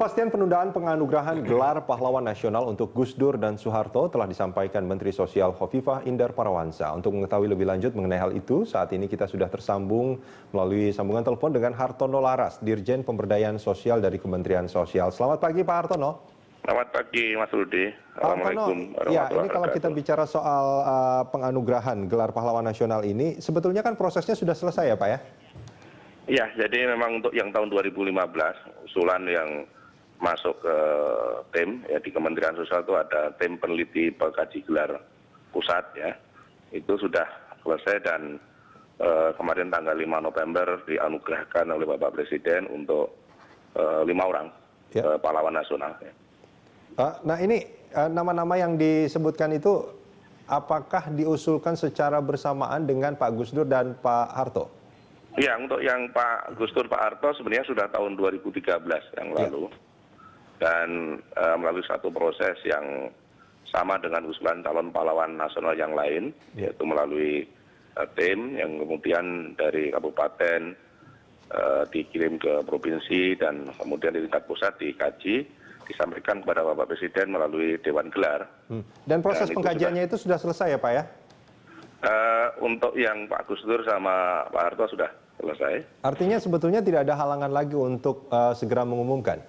Kepastian penundaan penganugerahan gelar pahlawan nasional untuk Gus Dur dan Soeharto telah disampaikan Menteri Sosial Khofifah Indar Parawansa. Untuk mengetahui lebih lanjut mengenai hal itu, saat ini kita sudah tersambung melalui sambungan telepon dengan Hartono Laras, Dirjen Pemberdayaan Sosial dari Kementerian Sosial. Selamat pagi Pak Hartono. Selamat pagi Mas Rudi. Assalamualaikum. Ya, ini kalau kita bicara soal penganugerahan gelar pahlawan nasional ini, sebetulnya kan prosesnya sudah selesai ya Pak ya? Ya, jadi memang untuk yang tahun 2015, usulan yang masuk ke tim ya di Kementerian Sosial itu ada tim peneliti pengkaji gelar pusat ya. Itu sudah selesai dan kemarin tanggal 5 November dianugerahkan oleh Bapak Presiden untuk 5 orang pahlawan nasional. Ya. Nah ini nama-nama yang disebutkan itu apakah diusulkan secara bersamaan dengan Pak Gus Dur dan Pak Harto? Ya, untuk yang Pak Gus Dur, Pak Harto sebenarnya sudah tahun 2013 yang lalu. Dan melalui satu proses yang sama dengan usulan calon pahlawan nasional yang lain, yaitu melalui tim yang kemudian dari kabupaten dikirim ke provinsi dan kemudian di tingkat pusat dikaji, disampaikan kepada Bapak Presiden melalui Dewan Gelar. Dan proses pengkajiannya itu sudah selesai ya Pak ya? Untuk yang Pak Gus Dur sama Pak Harto sudah selesai. Artinya sebetulnya tidak ada halangan lagi untuk segera mengumumkan?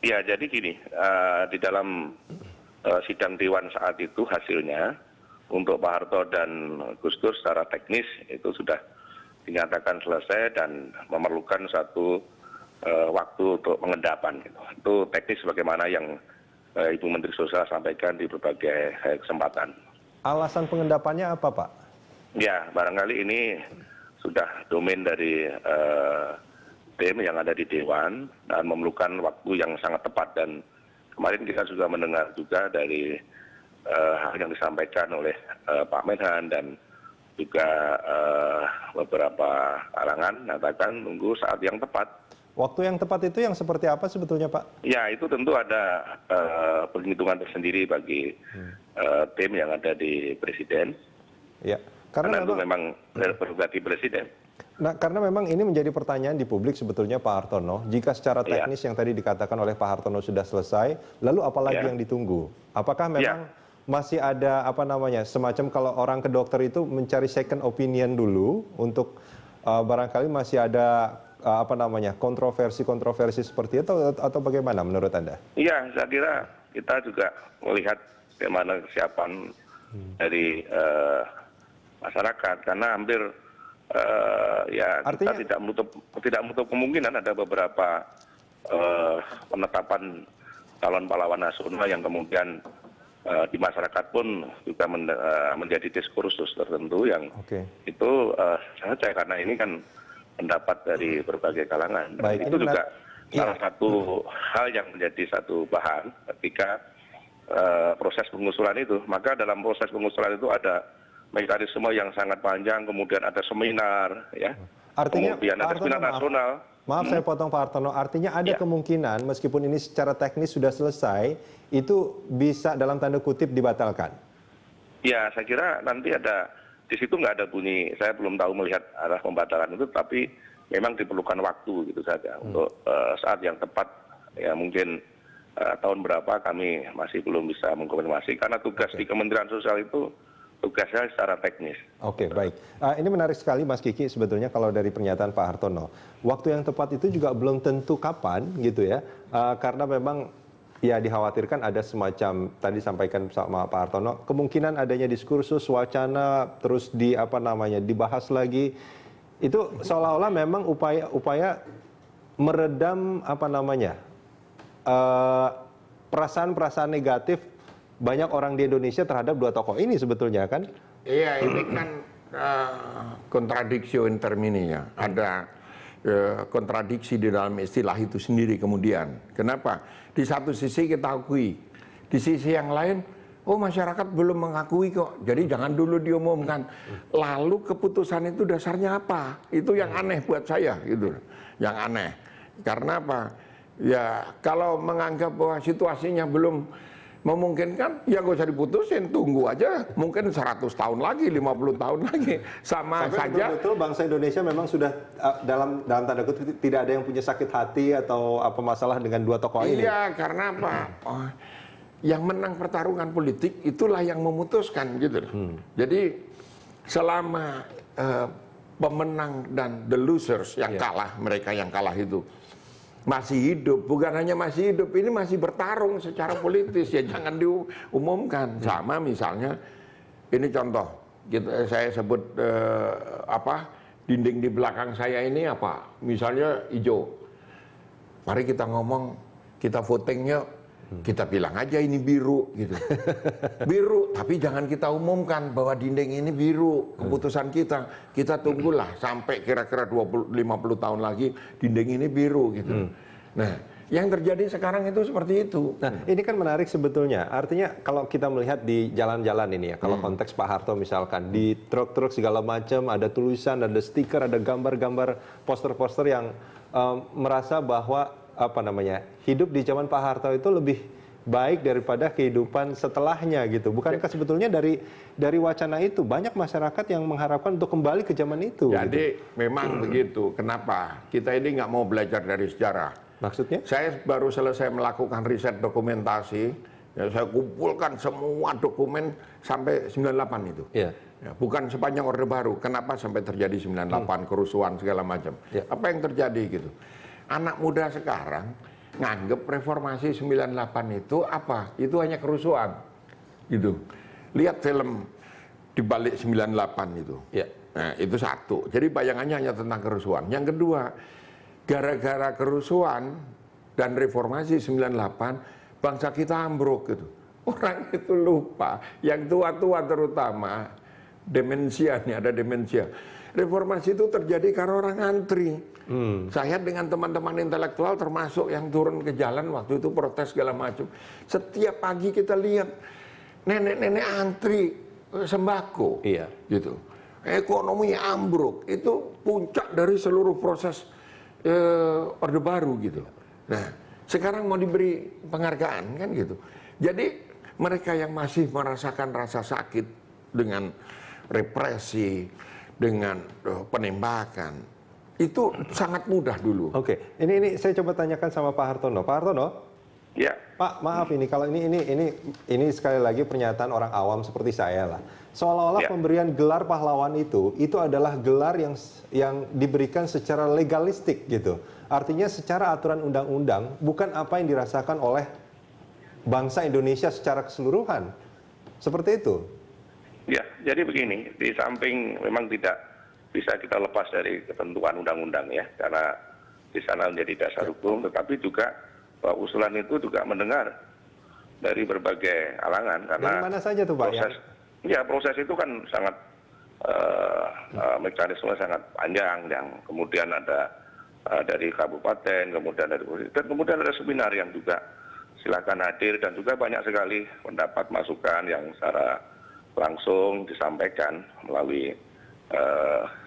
Ya, jadi gini, di dalam sidang Dewan saat itu hasilnya untuk Pak Harto dan Gus Dur secara teknis itu sudah dinyatakan selesai dan memerlukan satu waktu untuk pengendapan. Itu teknis bagaimana yang Ibu Menteri Sosial sampaikan di berbagai kesempatan. Alasan pengendapannya apa Pak? Ya, barangkali ini sudah domain dari tim yang ada di Dewan dan memerlukan waktu yang sangat tepat. Dan kemarin kita juga mendengar juga dari hal yang disampaikan oleh Pak Menhan dan juga beberapa kalangan mengatakan nunggu saat yang tepat. Waktu yang tepat itu yang seperti apa sebetulnya Pak? Ya, itu tentu ada perhitungan tersendiri bagi tim yang ada di Presiden. Ya. Karena itu memang prerogatif Presiden. Nah, karena memang ini menjadi pertanyaan di publik sebetulnya Pak Hartono. Jika secara teknis yang tadi dikatakan oleh Pak Hartono sudah selesai, lalu apalagi yang ditunggu? Apakah memang masih ada semacam kalau orang ke dokter itu mencari second opinion dulu untuk barangkali masih ada kontroversi seperti itu atau bagaimana menurut Anda? Iya, saya kira kita juga melihat bagaimana kesiapan dari masyarakat karena hampir kita tidak menutup kemungkinan ada beberapa penetapan calon pahlawan nasional yang kemudian di masyarakat pun juga menjadi diskursus tertentu yang itu saja karena ini kan pendapat dari berbagai kalangan. Dan itu juga salah satu hal yang menjadi satu bahan ketika proses pengusulan itu. Maka dalam proses pengusulan itu ada mekanisme yang sangat panjang, kemudian ada seminar, ya. Artinya, kemudian ada seminar nasional. Maaf saya potong Pak Hartono, artinya ada kemungkinan meskipun ini secara teknis sudah selesai, itu bisa dalam tanda kutip dibatalkan? Ya, saya kira nanti ada, di situ nggak ada bunyi, saya belum tahu melihat arah pembatalan itu, tapi memang diperlukan waktu gitu saja untuk saat yang tepat, ya mungkin tahun berapa kami masih belum bisa mengkonfirmasi, karena tugas di Kementerian Sosial itu tugasnya secara teknis. Oke, baik. Ini menarik sekali Mas Kiki sebetulnya kalau dari pernyataan Pak Hartono. Waktu yang tepat itu juga belum tentu kapan gitu ya. Karena memang ya dikhawatirkan ada semacam tadi sampaikan sama Pak Hartono, kemungkinan adanya diskursus, wacana terus dibahas lagi. Itu seolah-olah memang upaya meredam perasaan-perasaan negatif banyak orang di Indonesia terhadap dua tokoh ini sebetulnya kan? Iya, ini kan kontradiksi in termini ya. Ada kontradiksi di dalam istilah itu sendiri kemudian. Kenapa? Di satu sisi kita akui, di sisi yang lain, oh masyarakat belum mengakui kok, jadi jangan dulu diumumkan. Lalu keputusan itu dasarnya apa? Itu yang aneh buat saya gitu. Yang aneh. Karena apa? Ya kalau menganggap bahwa situasinya belum memungkinkan, ya nggak usah diputusin, tunggu aja, mungkin 100 tahun lagi, 50 tahun lagi, sama sampai saja. Betul bangsa Indonesia memang sudah dalam tanda kutip tidak ada yang punya sakit hati atau apa masalah dengan dua tokoh ini. Iya, karena apa? Oh, yang menang pertarungan politik itulah yang memutuskan gitu. Jadi selama pemenang dan the losers yang kalah, mereka yang kalah itu masih hidup, bukan hanya masih hidup, ini masih bertarung secara politis, ya jangan diumumkan. Sama misalnya, ini contoh, saya sebut dinding di belakang saya ini apa, misalnya hijau. Mari kita ngomong, kita votingnya, kita bilang aja ini biru gitu. Biru, tapi jangan kita umumkan bahwa dinding ini biru, keputusan kita tunggulah sampai kira-kira 20-50 tahun lagi dinding ini biru gitu. Nah, yang terjadi sekarang itu seperti itu. Nah, ini kan menarik sebetulnya. Artinya kalau kita melihat di jalan-jalan ini ya, kalau konteks Pak Harto misalkan di truk-truk segala macam ada tulisan, ada stiker, ada gambar-gambar, poster-poster yang merasa bahwa hidup di zaman Pak Harto itu lebih baik daripada kehidupan setelahnya gitu. Bukankah sebetulnya dari wacana itu banyak masyarakat yang mengharapkan untuk kembali ke zaman itu? Jadi memang begitu. Kenapa? Kita ini nggak mau belajar dari sejarah. Maksudnya? Saya baru selesai melakukan riset dokumentasi. Ya, saya kumpulkan semua dokumen sampai 98 itu. Yeah. Ya, bukan sepanjang Orde Baru. Kenapa sampai terjadi 98 kerusuhan segala macam? Yeah. Apa yang terjadi gitu? Anak muda sekarang nganggep reformasi 98 itu apa? Itu hanya kerusuhan. Gitu. Lihat film di balik 98 itu. Yeah. Nah, itu satu. Jadi bayangannya hanya tentang kerusuhan. Yang kedua, gara-gara kerusuhan dan reformasi 98, bangsa kita ambruk gitu. Orang itu lupa, yang tua-tua terutama, demensia nih, ada demensia. Reformasi itu terjadi karena orang antri. Saya dengan teman-teman intelektual termasuk yang turun ke jalan waktu itu protes segala macam. Setiap pagi kita lihat nenek-nenek antri sembako, gitu. Ekonomi ambruk, itu puncak dari seluruh proses Orde Baru gitu. Nah, sekarang mau diberi penghargaan kan gitu. Jadi mereka yang masih merasakan rasa sakit dengan represi, dengan penembakan, itu sangat mudah dulu. Oke, ini saya coba tanyakan sama Pak Hartono. Pak Hartono, ya. Pak, maaf ini kalau ini sekali lagi pernyataan orang awam seperti saya lah. Seolah-olah pemberian gelar pahlawan itu adalah gelar yang diberikan secara legalistik gitu. Artinya secara aturan undang-undang bukan apa yang dirasakan oleh bangsa Indonesia secara keseluruhan. Seperti itu. Ya, jadi begini, di samping memang tidak bisa kita lepas dari ketentuan undang-undang ya, karena di sana menjadi dasar hukum, tetapi juga bahwa usulan itu juga mendengar dari berbagai kalangan, karena dari mana saja tuh Pak? Proses itu kan sangat mekanisme sangat panjang, yang kemudian ada dari kabupaten, kemudian dari dan kemudian ada seminar yang juga silakan hadir, dan juga banyak sekali pendapat masukan yang secara langsung disampaikan melalui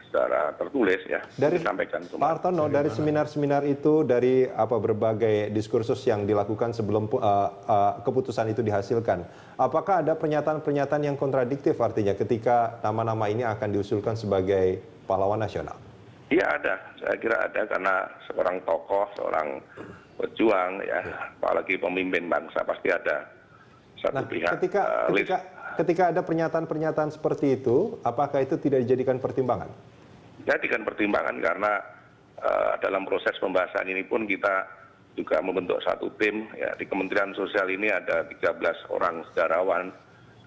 secara tertulis ya, disampaikan. Pak Hartono, dari seminar-seminar itu, dari berbagai diskursus yang dilakukan sebelum keputusan itu dihasilkan, apakah ada pernyataan-pernyataan yang kontradiktif artinya ketika nama-nama ini akan diusulkan sebagai pahlawan nasional? Iya ada, saya kira ada, karena seorang tokoh, seorang pejuang ya, apalagi pemimpin bangsa pasti ada satu pihak. Ketika ada pernyataan-pernyataan seperti itu, apakah itu tidak dijadikan pertimbangan? Jadikan pertimbangan, karena dalam proses pembahasan ini pun kita juga membentuk satu tim ya. Di Kementerian Sosial ini ada 13 orang sejarawan,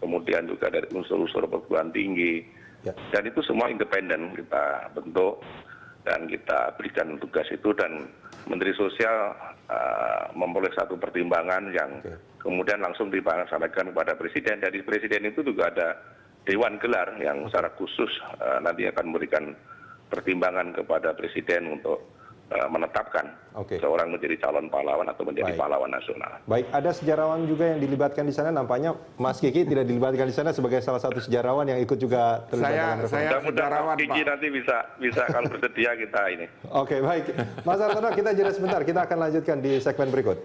kemudian juga dari unsur-unsur perguruan tinggi, dan itu semua independen kita bentuk dan kita berikan tugas itu, dan Menteri Sosial memperoleh satu pertimbangan yang kemudian langsung disampaikan kepada Presiden. Dari Presiden itu juga ada Dewan Gelar yang secara khusus nanti akan memberikan pertimbangan kepada Presiden untuk menetapkan seorang menjadi calon pahlawan atau menjadi pahlawan nasional. Baik, ada sejarawan juga yang dilibatkan di sana. Nampaknya Mas Kiki tidak dilibatkan di sana sebagai salah satu sejarawan yang ikut juga terlibat dalam reformasi. Saya sejarawan, Kiki Pak. Nanti bisa kalau bersedia kita ini. Oke, baik. Mas Hartono, kita jeda sebentar. Kita akan lanjutkan di segmen berikut.